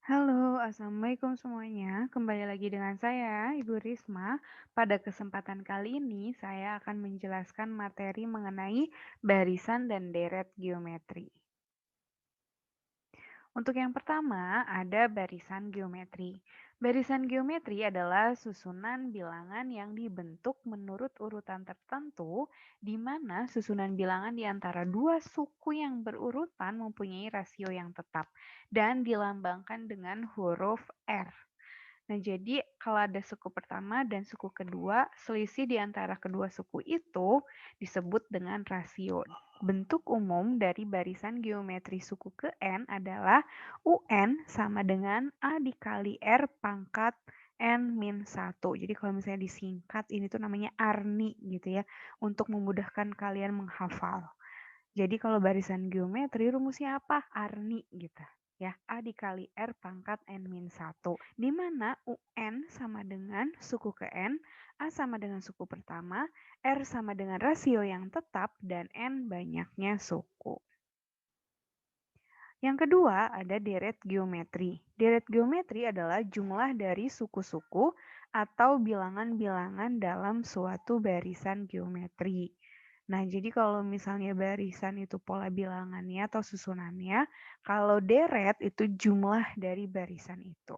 Halo, Assalamualaikum semuanya. Kembali lagi dengan saya, Ibu Risma. Pada kesempatan kali ini, saya akan menjelaskan materi mengenai barisan dan deret geometri. Untuk yang pertama, ada barisan geometri. Barisan geometri adalah susunan bilangan yang dibentuk menurut urutan tertentu, di mana susunan bilangan di antara dua suku yang berurutan mempunyai rasio yang tetap dan dilambangkan dengan huruf R. Nah, jadi kalau ada suku pertama dan suku kedua, selisih di antara kedua suku itu disebut dengan rasio. Bentuk umum dari barisan geometri suku ke N adalah UN sama dengan A dikali R pangkat N min 1. Jadi kalau misalnya disingkat, ini tuh namanya ARNI gitu ya, untuk memudahkan kalian menghafal. Jadi kalau barisan geometri rumusnya apa? ARNI gitu. Ya, A dikali R pangkat N min 1. Di mana UN sama dengan suku ke N, A sama dengan suku pertama, R sama dengan rasio yang tetap, dan N banyaknya suku. Yang kedua ada deret geometri. Deret geometri adalah jumlah dari suku-suku atau bilangan-bilangan dalam suatu barisan geometri. Nah, jadi kalau misalnya barisan itu pola bilangannya atau susunannya, kalau deret itu jumlah dari barisan itu.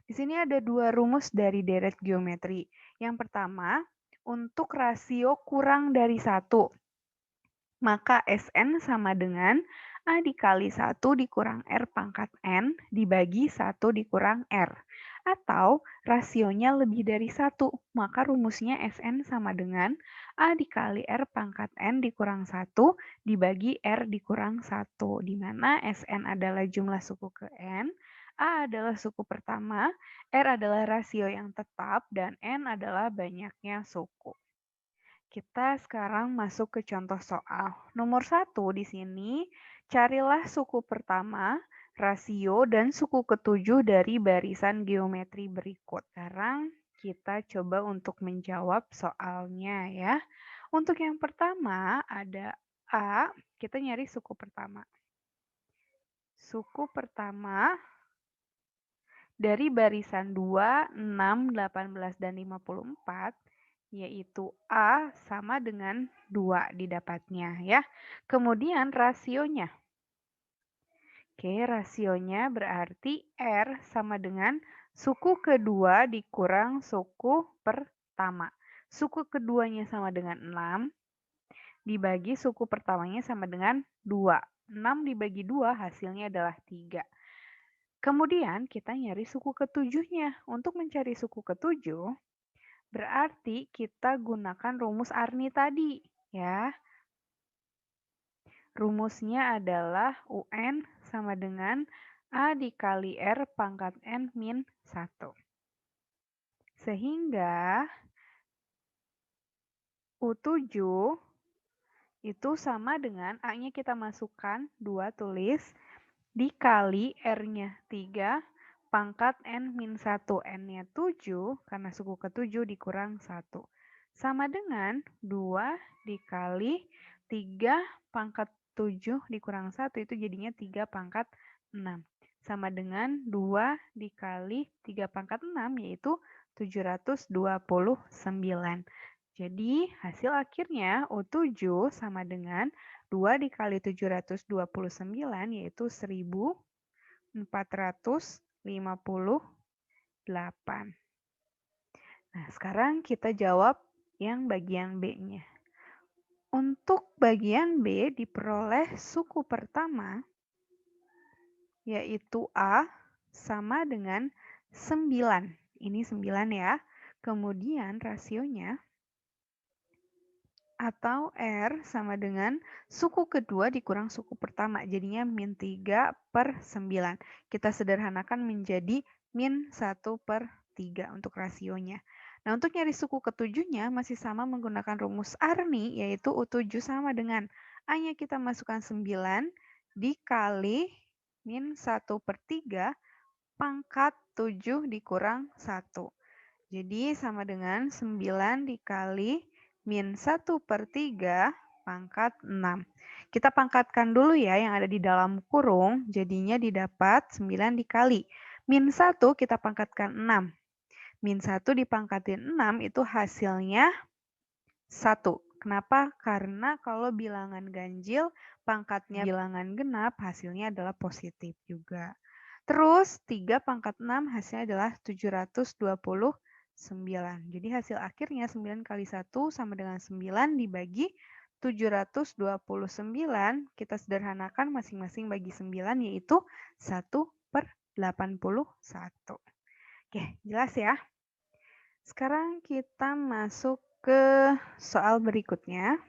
Di sini ada dua rumus dari deret geometri. Yang pertama, untuk rasio kurang dari 1, maka Sn sama dengan A dikali 1 dikurang R pangkat N dibagi 1 dikurang R. Atau rasionya lebih dari 1, maka rumusnya Sn sama dengan A dikali R pangkat N dikurang 1 dibagi R dikurang 1. Di mana Sn adalah jumlah suku ke N, A adalah suku pertama, R adalah rasio yang tetap, dan N adalah banyaknya suku. Kita sekarang masuk ke contoh soal. Nomor 1 di sini, carilah suku pertama, rasio, dan suku ketujuh dari barisan geometri berikut. Sekarang kita coba untuk menjawab soalnya ya. Untuk yang pertama ada A, kita nyari suku pertama. Suku pertama dari barisan 2, 6, 18, dan 54, yaitu A sama dengan 2 didapatnya ya. Kemudian rasionya. Oke, rasionya berarti R sama dengan suku kedua dikurang suku pertama. Suku keduanya sama dengan 6, dibagi suku pertamanya sama dengan 2. 6 dibagi 2 hasilnya adalah 3. Kemudian kita nyari suku ketujuhnya. Untuk mencari suku ketujuh, berarti kita gunakan rumus ARNI tadi, ya. Rumusnya adalah UN sama dengan A dikali R pangkat N min 1. Sehingga U7 itu sama dengan A-nya kita masukkan 2 tulis dikali R-nya 3 pangkat N min 1. N-nya 7 karena suku ke-7 dikurang 1. Sama dengan 2 dikali 3 pangkat 7 dikurang 1 itu jadinya 3 pangkat 6. Sama dengan 2 dikali 3 pangkat 6 yaitu 729. Jadi hasil akhirnya U7 sama dengan 2 dikali 729 yaitu 1458. Nah, sekarang kita jawab yang bagian B-nya. Untuk bagian B diperoleh suku pertama yaitu A sama dengan 9. Ini 9 ya. Kemudian rasionya atau R sama dengan suku kedua dikurang suku pertama. Jadinya min 3 per 9. Kita sederhanakan menjadi min 1 per 3 untuk rasionya. Nah, untuk nyari suku ketujuhnya masih sama menggunakan rumus ARNI, yaitu U7 sama dengan A-nya kita masukkan 9 dikali min 1 per 3 pangkat 7 dikurang 1. Jadi sama dengan 9 dikali min 1 per 3 pangkat 6. Kita pangkatkan dulu ya yang ada di dalam kurung, jadinya didapat 9 dikali. Min 1 kita pangkatkan 6. Min 1 dipangkatin 6 itu hasilnya 1. Kenapa? Karena kalau bilangan ganjil, pangkatnya bilangan genap, hasilnya adalah positif juga. Terus 3 pangkat 6 hasilnya adalah 729. Jadi hasil akhirnya 9 kali 1 sama dengan 9 dibagi 729, kita sederhanakan masing-masing bagi 9 yaitu 1/81. Oke, jelas ya? Sekarang kita masuk ke soal berikutnya.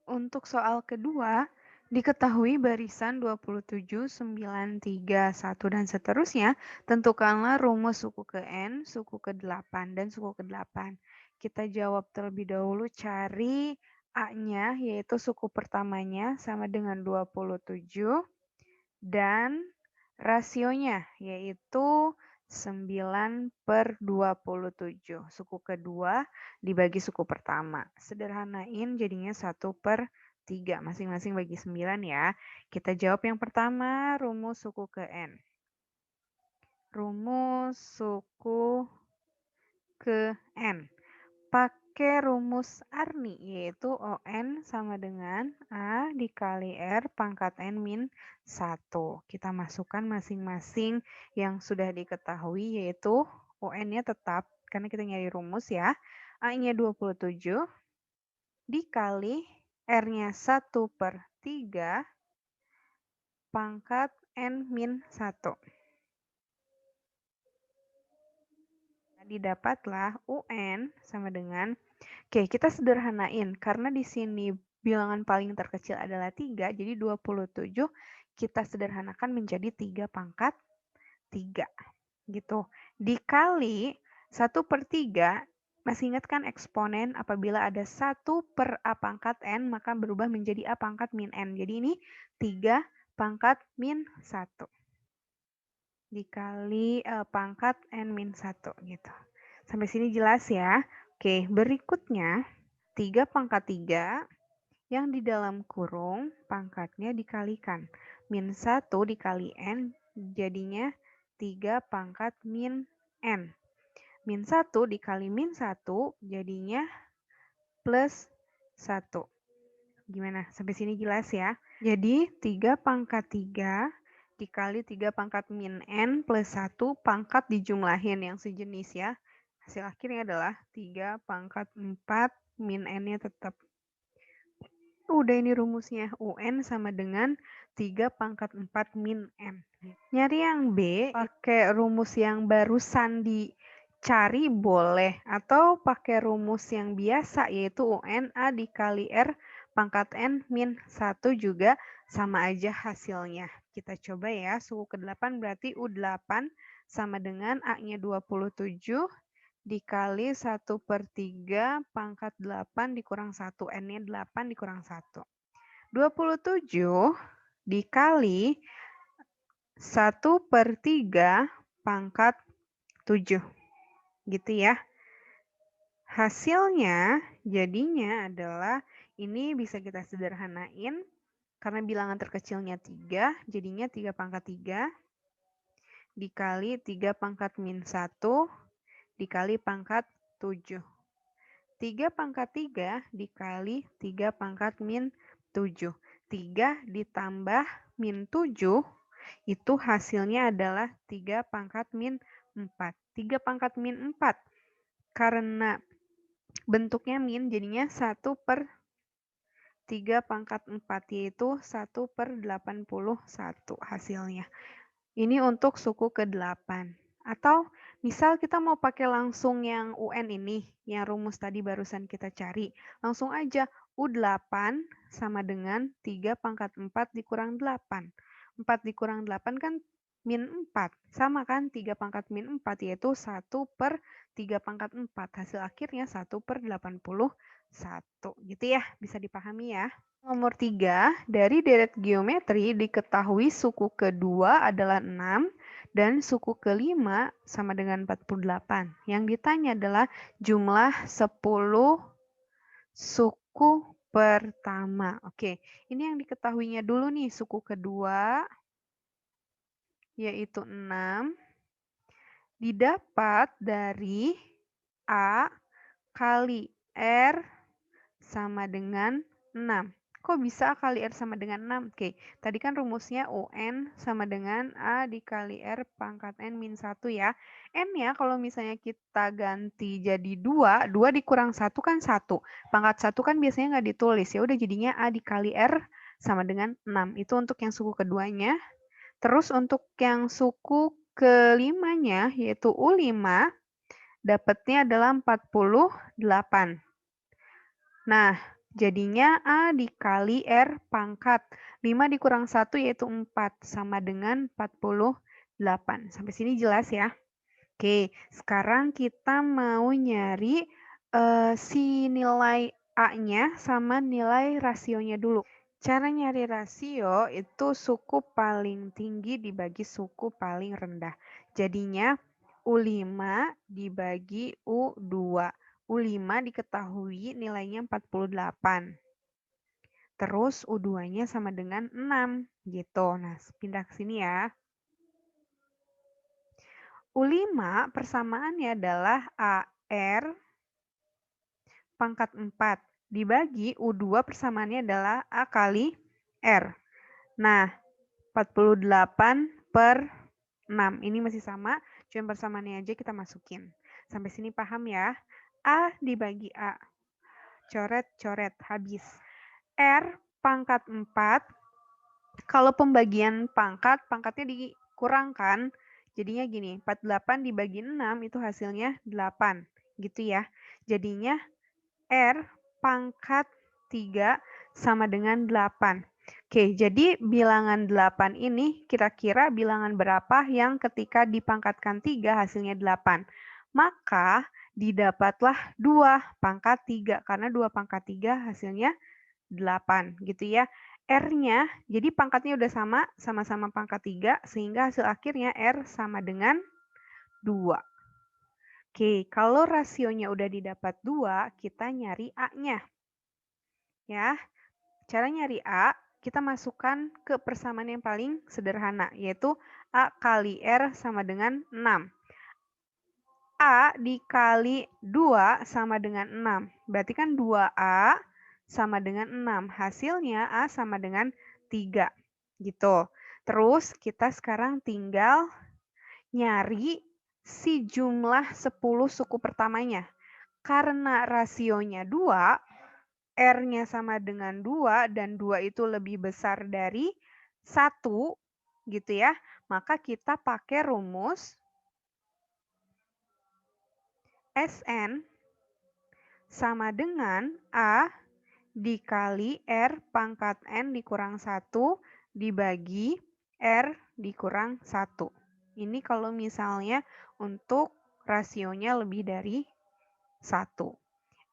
Untuk soal kedua, diketahui barisan 27, 9, 3, 1, dan seterusnya, tentukanlah rumus suku ke N, suku ke-8, dan suku ke-8. Kita jawab terlebih dahulu, cari A-nya, yaitu suku pertamanya, sama dengan 27, dan rasionya, yaitu 9/27. Suku kedua dibagi suku pertama. Sederhanain jadinya 1/3. Masing-masing bagi 9 ya. Kita jawab yang pertama, rumus suku ke N. Rumus suku ke N. Pakai rumus Arni, yaitu ON sama dengan A dikali R pangkat N min 1. Kita masukkan masing-masing yang sudah diketahui, yaitu ON-nya tetap, karena kita nyari rumus ya. A-nya 27, dikali R-nya 1/3, pangkat N min 1. Didapatlah UN sama dengan, oke, kita sederhanain karena di sini bilangan paling terkecil adalah 3, jadi 27 kita sederhanakan menjadi 3/3 gitu. Dikali 1/3, masih ingat kan eksponen apabila ada 1/A pangkat N maka berubah menjadi A pangkat min N. Jadi ini 3/min 1 dikali pangkat N min 1 gitu. Sampai sini jelas ya. Oke, berikutnya 3/3 yang di dalam kurung pangkatnya dikalikan. Min 1 dikali N jadinya 3/min N. Min 1 dikali min 1 jadinya plus 1. Gimana? Sampai sini jelas ya? Jadi 3/3 dikali 3/min N plus 1 pangkat dijumlahin yang sejenis ya. Hasil akhirnya adalah 3/4 min N-nya tetap. Udah ini rumusnya, UN sama dengan 3/4 min N. Nyari yang B, pakai rumus yang barusan dicari boleh, atau pakai rumus yang biasa yaitu UN A dikali R pangkat N min 1 juga sama aja hasilnya. Kita coba ya, suku ke-8 berarti U8 sama dengan A-nya 27 dikali 1/3 pangkat 8 dikurang 1. N-nya 8 dikurang 1. 27 dikali 1/3 pangkat 7. Gitu ya. Hasilnya jadinya adalah, ini bisa kita sederhanain, karena bilangan terkecilnya 3, jadinya 3/3 dikali 3/min 1 dikali pangkat 7. 3/3 dikali 3/min 7. 3 ditambah min 7, itu hasilnya adalah 3/min 4. 3/min 4. Karena bentuknya min, jadinya 1/3/4, yaitu 1/81 hasilnya. Ini untuk suku ke-8. Atau misal kita mau pakai langsung yang UN ini, yang rumus tadi barusan kita cari. Langsung aja, U8 sama dengan 3/4 dikurang 8. 4 dikurang 8 kan min 4. Sama kan 3/min 4, yaitu 1/3/4. Hasil akhirnya 1/81. Gitu ya, bisa dipahami ya. Nomor 3, dari deret geometri diketahui suku kedua adalah 6 dan suku kelima sama dengan 48. Yang ditanya adalah jumlah 10 suku pertama. Oke, ini yang diketahuinya dulu nih, suku kedua, yaitu 6, didapat dari A kali R sama dengan 6. Kok bisa A kali R sama dengan 6? Oke, tadi kan rumusnya UN sama dengan A dikali R pangkat N min 1 ya. N-nya kalau misalnya kita ganti jadi 2, 2 dikurang 1 kan 1. Pangkat 1 kan biasanya nggak ditulis. Ya udah jadinya A dikali R sama dengan 6. Itu untuk yang suku keduanya. Terus untuk yang suku kelimanya, yaitu U5, dapatnya adalah 48. Nah, jadinya A dikali R pangkat 5 dikurang 1 yaitu 4 sama dengan 48. Sampai sini jelas ya? Oke, sekarang kita mau nyari si nilai A-nya sama nilai rasionya dulu. Cara nyari rasio itu suku paling tinggi dibagi suku paling rendah. Jadinya U5 dibagi U2. U5 diketahui nilainya 48. Terus U2-nya sama dengan 6 gitu. Nah, pindah ke sini ya. U5 persamaannya adalah AR pangkat 4 dibagi U2 persamaannya adalah A kali R. Nah, 48 per 6. Ini masih sama, cuma persamaannya aja kita masukin. Sampai sini paham ya? A dibagi A. Coret-coret, habis. R pangkat 4. Kalau pembagian pangkat, pangkatnya dikurangkan. Jadinya gini, 48 dibagi 6 itu hasilnya 8. Gitu ya. Jadinya R pangkat 3 sama dengan 8. Oke, jadi bilangan 8 ini kira-kira bilangan berapa yang ketika dipangkatkan 3 hasilnya 8. Maka didapatlah 2 pangkat 3, karena 2 pangkat 3 hasilnya 8 gitu ya. R-nya, jadi pangkatnya udah sama-sama pangkat 3, sehingga hasil akhirnya R sama dengan 2. Oke, kalau rasionya udah didapat 2, kita nyari A-nya. Ya, cara nyari A, kita masukkan ke persamaan yang paling sederhana, yaitu A kali R sama dengan 6. A dikali 2 sama dengan 6. Berarti kan 2A sama dengan 6. Hasilnya A sama dengan 3. Gitu. Terus kita sekarang tinggal nyari si jumlah 10 suku pertamanya. Karena rasionya 2, R-nya sama dengan 2, dan 2 itu lebih besar dari 1, gitu ya. Maka kita pakai rumus Sn sama dengan A dikali R pangkat N dikurang 1 dibagi R dikurang 1. Ini kalau misalnya untuk rasionya lebih dari 1.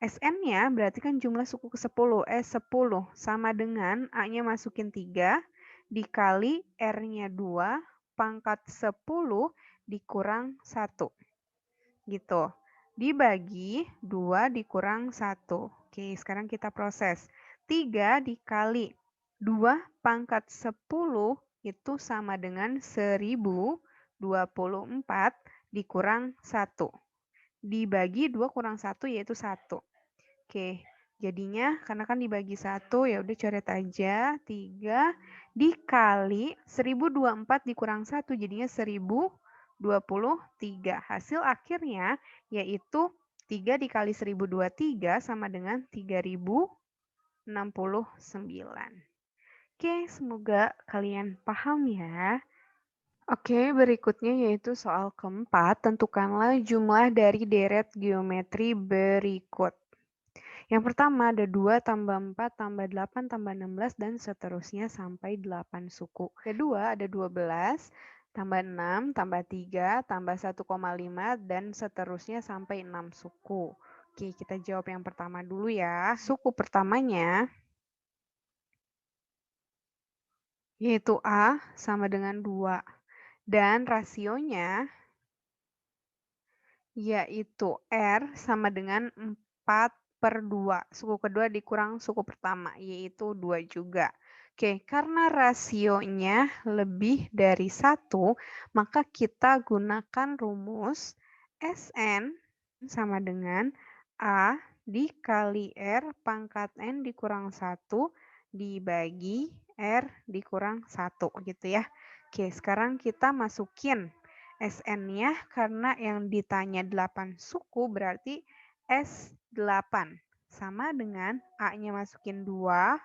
Sn-nya berarti kan jumlah suku ke-10. 10 sama dengan A-nya masukin 3 dikali R-nya 2 pangkat 10 dikurang 1. Gitu. Dibagi 2 dikurang 1. Oke, sekarang kita proses. 3 dikali 2 pangkat 10 itu sama dengan 1024 dikurang 1. Dibagi 2 kurang 1 yaitu 1. Oke, jadinya karena kan dibagi 1, ya udah coret aja. 3 dikali 1024 dikurang 1 jadinya 1023. Hasil akhirnya yaitu 3 dikali 1023 sama dengan 3069. Oke, semoga kalian paham ya. Oke, berikutnya yaitu soal keempat. Tentukanlah jumlah dari deret geometri berikut. Yang pertama ada 2 tambah 4 tambah 8 tambah 16 dan seterusnya sampai 8 suku. Kedua ada 12 tambah 6 tambah 3 tambah 1,5 dan seterusnya sampai 6 suku. Oke, kita jawab yang pertama dulu ya. Suku pertamanya yaitu A sama dengan 2 dan rasionya yaitu R sama dengan 4 per 2. Suku kedua dikurang suku pertama, yaitu 2 juga. Oke, karena rasionya lebih dari 1, maka kita gunakan rumus SN sama dengan A dikali R pangkat N dikurang 1 dibagi R dikurang 1 gitu ya. Oke, sekarang kita masukin SN-nya karena yang ditanya 8 suku berarti S8 sama dengan A-nya masukin 2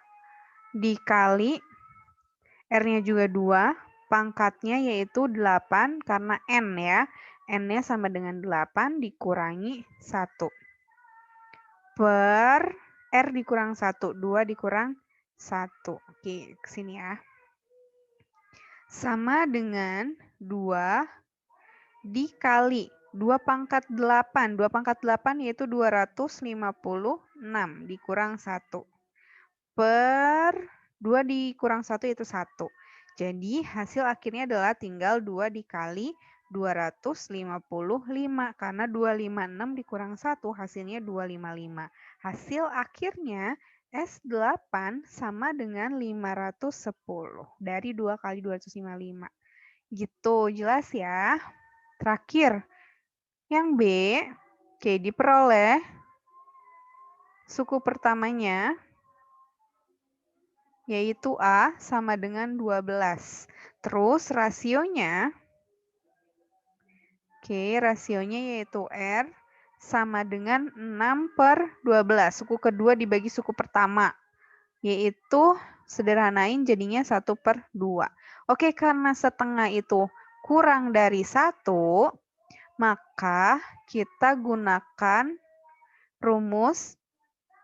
dikali R-nya juga 2, pangkatnya yaitu 8 karena N ya. N-nya sama dengan 8 dikurangi 1. Per R dikurang 1, 2 dikurang 1. Oke, ke sini ya. Sama dengan 2 dikali 2 pangkat 8. 2 pangkat 8 yaitu 256 dikurang 1. Per 2 dikurang 1 yaitu 1. Jadi hasil akhirnya adalah tinggal 2 dikali 255 karena 256 dikurang 1 hasilnya 255. Hasil akhirnya S8 sama dengan 510 dari 2 kali 255. Gitu, jelas ya? Terakhir, yang B, oke, diperoleh suku pertamanya yaitu A sama dengan 12. Terus rasionya, rasionya yaitu R sama dengan 6 per 12. Suku kedua dibagi suku pertama, yaitu sederhanain jadinya 1 per 2. Oke, karena setengah itu kurang dari 1, maka kita gunakan rumus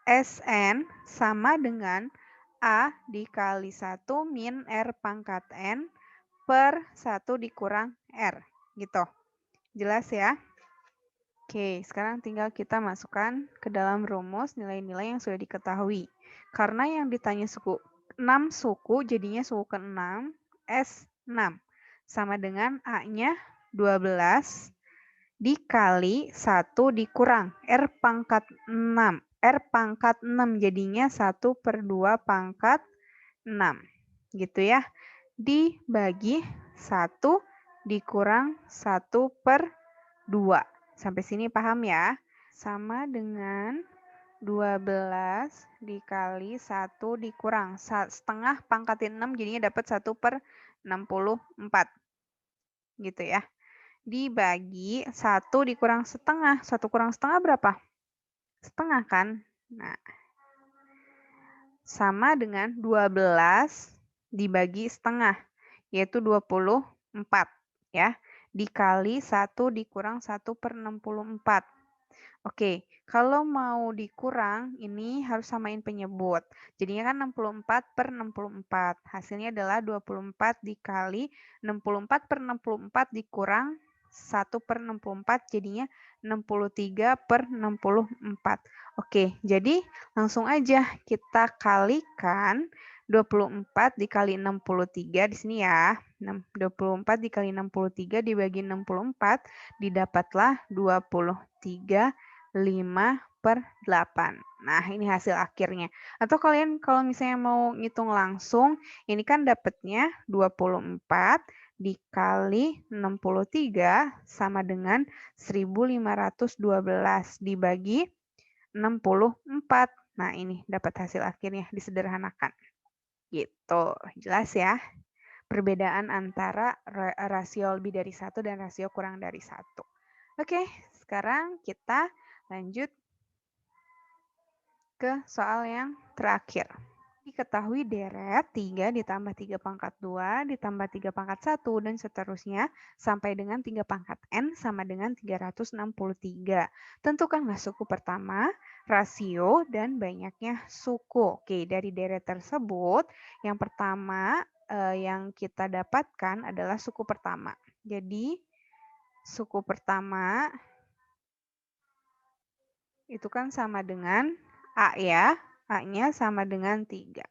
SN sama dengan A dikali 1 min R pangkat N per 1 dikurang R. Gitu. Jelas ya? Oke, sekarang tinggal kita masukkan ke dalam rumus nilai-nilai yang sudah diketahui. Karena yang ditanya 6 suku, jadinya suku ke-6, S6. Sama dengan A-nya 12 dikali 1 dikurang R pangkat 6. R pangkat 6 jadinya 1 per 2 pangkat 6. Gitu ya. Dibagi 1 dikurang 1 per 2. Sampai sini paham ya? Sama dengan 12 dikali 1 dikurang. Setengah pangkatin 6 jadinya dapat 1 per 64. Gitu ya. Dibagi 1 dikurang setengah. 1 kurang setengah berapa? Setengah kan? Nah, sama dengan 12 dibagi setengah, yaitu 24. Ya, dikali 1 dikurang 1 per 64. Oke, kalau mau dikurang, ini harus samain penyebut. Jadinya kan 64 per 64. Hasilnya adalah 24 dikali 64 per 64 dikurang 1 per 64, jadinya 63 per 64. Oke, jadi langsung aja kita kalikan 24 dikali 63 di sini ya. 24 dikali 63 dibagi 64, didapatlah 23 5 per 8. Nah, ini hasil akhirnya. Atau kalian kalau misalnya mau ngitung langsung, ini kan dapatnya 24 dikali 63 sama dengan 1512 dibagi 64. Nah, ini dapat hasil akhirnya disederhanakan. Gitu, jelas ya? Perbedaan antara rasio lebih dari 1 dan rasio kurang dari 1. Oke, sekarang kita lanjut ke soal yang terakhir. Diketahui deret 3 ditambah 3 pangkat 2 ditambah 3 pangkat 1 dan seterusnya sampai dengan 3 pangkat N sama dengan 363. Tentukanlah suku pertama, rasio, dan banyaknya suku. Oke, dari deret tersebut yang pertama yang kita dapatkan adalah suku pertama. Jadi suku pertama itu kan sama dengan A ya. A-nya sama dengan 3.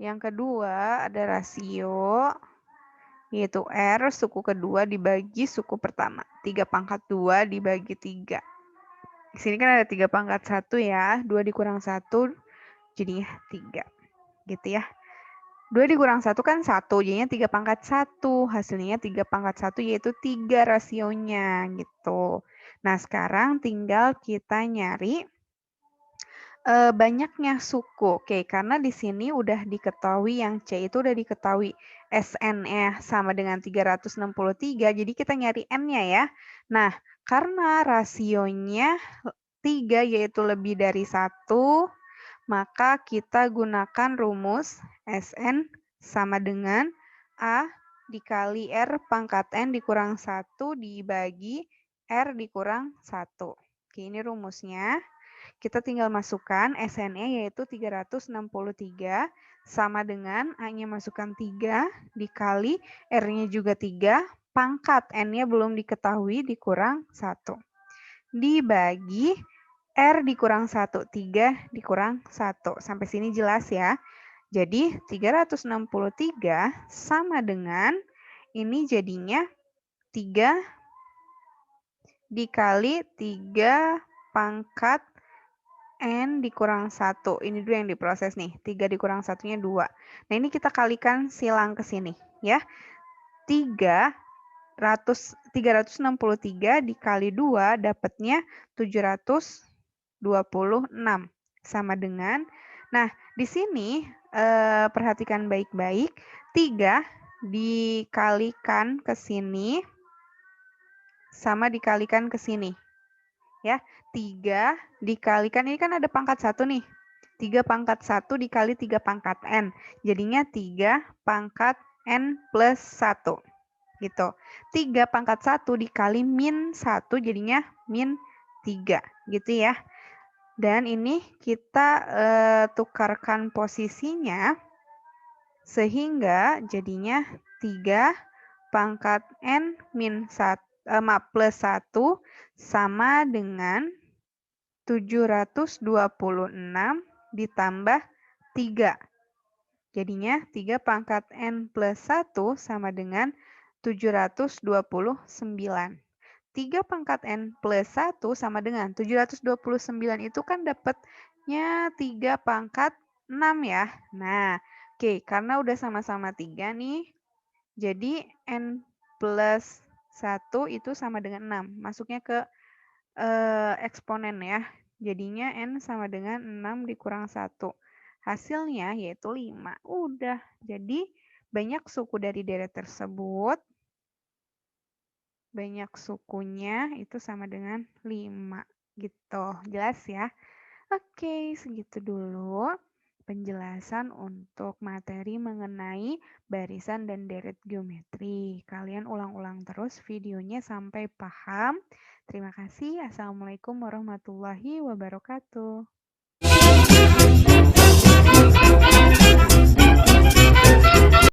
Yang kedua ada rasio, yaitu R suku kedua dibagi suku pertama. 3 pangkat 2 dibagi 3. Di sini kan ada 3 pangkat 1 ya, 2 dikurang 1 jadinya 3, gitu ya. 2 dikurang 1 kan 1, jadinya 3 pangkat 1, hasilnya 3 pangkat 1 yaitu 3 rasionya, gitu. Nah, sekarang tinggal kita nyari banyaknya suku. Oke, karena di sini udah diketahui yang C itu udah diketahui SN-nya sama dengan 363, jadi kita nyari N-nya ya. Nah, karena rasionya 3 yaitu lebih dari 1, maka kita gunakan rumus SN sama dengan A dikali R pangkat N dikurang 1 dibagi R dikurang 1. Oke, ini rumusnya. Kita tinggal masukkan SN-nya yaitu 363 sama dengan A-nya masukkan 3 dikali R-nya juga 3, pangkat N-nya belum diketahui dikurang 1. Dibagi R dikurang 1, 3 dikurang 1. Sampai sini jelas ya. Jadi 363 sama dengan, ini jadinya 3 dikali 3 pangkat N dikurang 1. Ini dulu yang diproses nih. 3 dikurang 1-nya 2. Nah, ini kita kalikan silang ke sini ya. 363 dikali 2 dapatnya 726 sama dengan, nah di sini perhatikan baik-baik, 3 dikalikan ke sini sama dikalikan ke sini ya. 3 dikalikan, ini kan ada pangkat 1 nih, 3 pangkat 1 dikali 3 pangkat N, jadinya 3 pangkat N plus 1. Gitu. 3 pangkat 1 dikali min 1 jadinya min 3. Gitu ya. Dan ini kita tukarkan posisinya sehingga jadinya 3 pangkat N min 1, plus 1 sama dengan 726 ditambah 3. Jadinya 3 pangkat N plus 1 sama dengan 729. 3 pangkat N plus 1 sama dengan 729 itu kan dapatnya 3 pangkat 6 ya. Nah, oke, karena udah sama-sama 3 nih, jadi N plus 1 itu sama dengan 6. Masuknya ke eksponen ya. Jadinya N sama dengan 6 dikurang 1. Hasilnya yaitu 5. Udah, jadi banyak suku dari deret tersebut, banyak sukunya itu sama dengan 5. Gitu, jelas ya? Oke, segitu dulu penjelasan untuk materi mengenai barisan dan deret geometri. Kalian ulang-ulang terus videonya sampai paham. Terima kasih. Assalamualaikum warahmatullahi wabarakatuh.